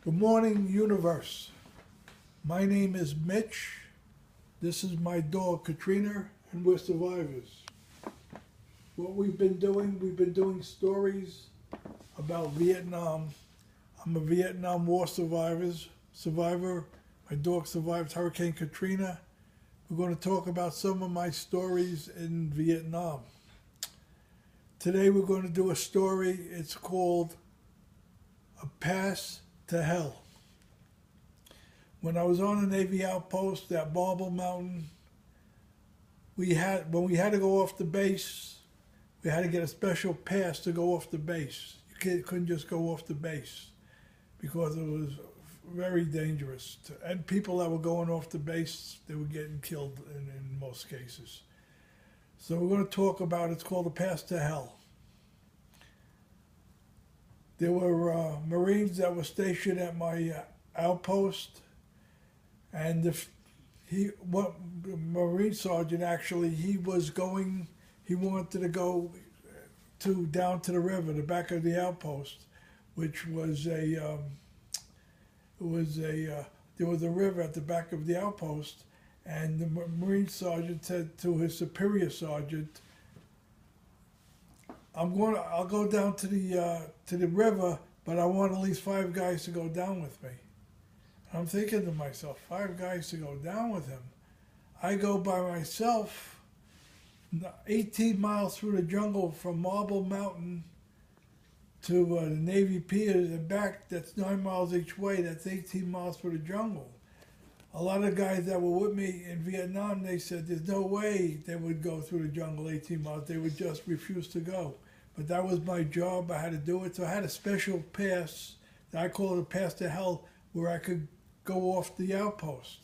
Good morning, universe. My name is Mitch. This is my dog, Katrina, and we're survivors. What we've been doing stories about Vietnam. I'm a Vietnam War survivor. My dog survived Hurricane Katrina. We're going to talk about some of my stories in Vietnam. Today we're going to do a story. It's called A Pass to Hell. When I was on a Navy outpost at Marble Mountain, when we had to go off the base, we had to get a special pass to go off the base. You couldn't just go off the base because it was very dangerous. And people that were going off the base, they were getting killed in most cases. So we're going to talk about, it's called A Pass to Hell. There were Marines that were stationed at my outpost, and the Marine sergeant actually, he wanted to go down to the river, the back of the outpost, which was there was a river at the back of the outpost, and the Marine sergeant said to his superior sergeant, I'll go down to the river, but I want at least 5 guys to go down with me. And I'm thinking to myself, 5 guys to go down with him. I go by myself 18 miles through the jungle from Marble Mountain to the Navy Piers and back. That's 9 miles each way. That's 18 miles through the jungle. A lot of guys that were with me in Vietnam, they said there's no way they would go through the jungle 18 miles. They would just refuse to go. But that was my job. I had to do it. So I had a special pass, that I call it a pass to hell, where I could go off the outpost.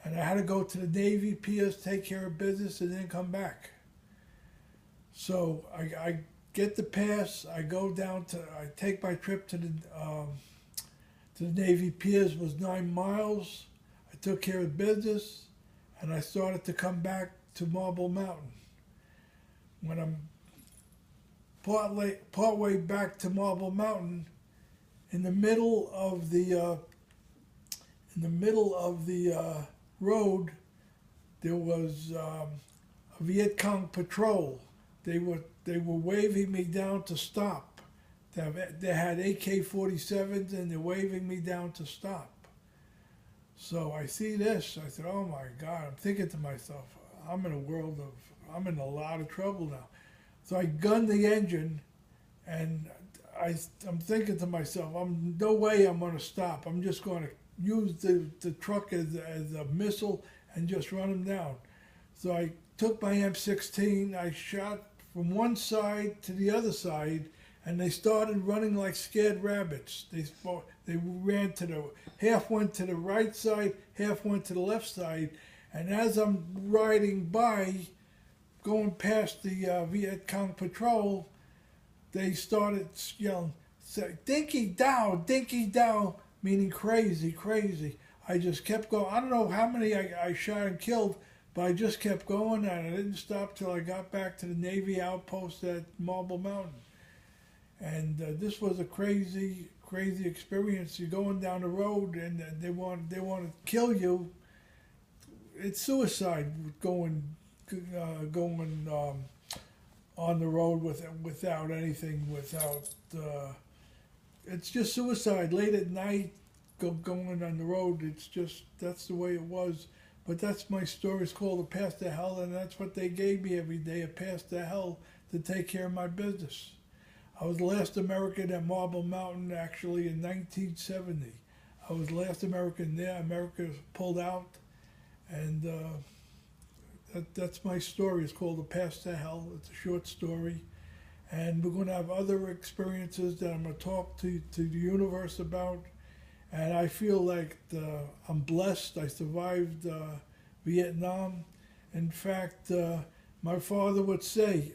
And I had to go to the Navy Piers, take care of business, and then come back. So I get the pass. I go down I take my trip to the Navy Piers. It was 9 miles. I took care of business, and I started to come back to Marble Mountain. When I'm partway back to Marble Mountain, in the middle of the road, there was a Viet Cong patrol. They were waving me down to stop. They had AK-47s and they're waving me down to stop. So I see this. I said, "Oh my God!" I'm thinking to myself, I'm in a lot of trouble now. So I gunned the engine, and I'm thinking to myself, no way I'm going to stop. I'm just going to use the truck as a missile and just run them down. So I took my M16, I shot from one side to the other side, and they started running like scared rabbits. They ran half went to the right side, half went to the left side, and as I'm riding by, going past the Viet Cong patrol, they started yelling, "Dinky Dow," meaning crazy, crazy. I just kept going. I don't know how many I shot and killed, but I just kept going, and I didn't stop till I got back to the Navy outpost at Marble Mountain. And this was a crazy, crazy experience. You're going down the road, and they want to kill you. It's suicide going on the road without anything, it's just suicide late at night, going on the road. That's the way it was. But that's my story. It's called A Pass to Hell, and that's what they gave me every day, a pass to hell to take care of my business. I was the last American at Marble Mountain actually in 1970. I was the last American there. America pulled out, and that's my story. It's called A Pass to Hell. It's a short story. And we're going to have other experiences that I'm going to talk to the universe about. And I feel like I'm blessed. I survived Vietnam. In fact, my father would say,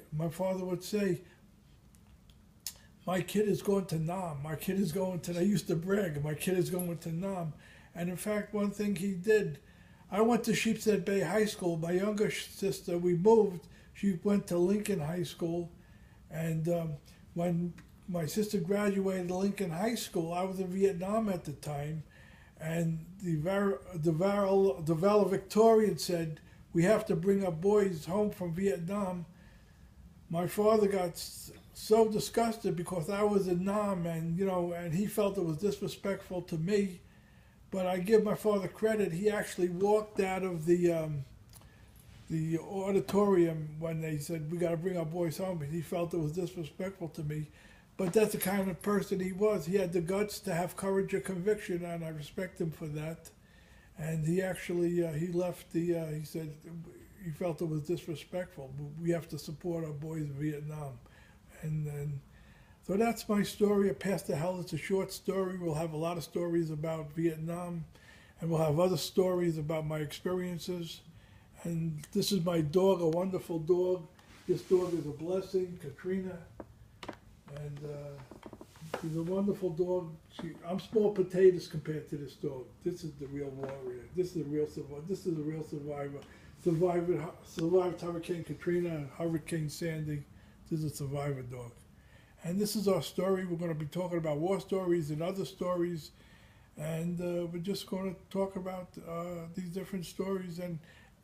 my kid is going to Nam. I used to brag, my kid is going to Nam. And in fact, one thing he did, I went to Sheepshead Bay High School. My younger sister, we moved. She went to Lincoln High School. And when my sister graduated Lincoln High School. I was in Vietnam at the time, and the valedictorian said, "We have to bring our boys home from Vietnam." My father got so disgusted because I was in Nam, and and he felt it was disrespectful to me. But I give my father credit. He actually walked out of the auditorium when they said we got to bring our boys home, and he felt it was disrespectful to me. But that's the kind of person he was. He had the guts to have courage of conviction, and I respect him for that. And he actually he left the. He said he felt it was disrespectful. We have to support our boys in Vietnam, and so that's my story. I passed the hell. It's a short story. We'll have a lot of stories about Vietnam, and we'll have other stories about my experiences. And this is my dog, a wonderful dog. This dog is a blessing, Katrina. And she's a wonderful dog. I'm small potatoes compared to this dog. This is the real warrior. This is the real survivor. This is the real survivor. Survived Hurricane Katrina and Hurricane Sandy. This is a survivor dog. And this is our story. We're going to be talking about war stories and other stories. And we're just going to talk about these different stories and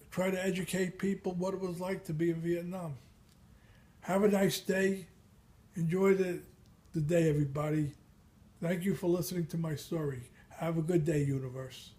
try to educate people what it was like to be in Vietnam. Have a nice day. Enjoy the day, everybody. Thank you for listening to my story. Have a good day, universe.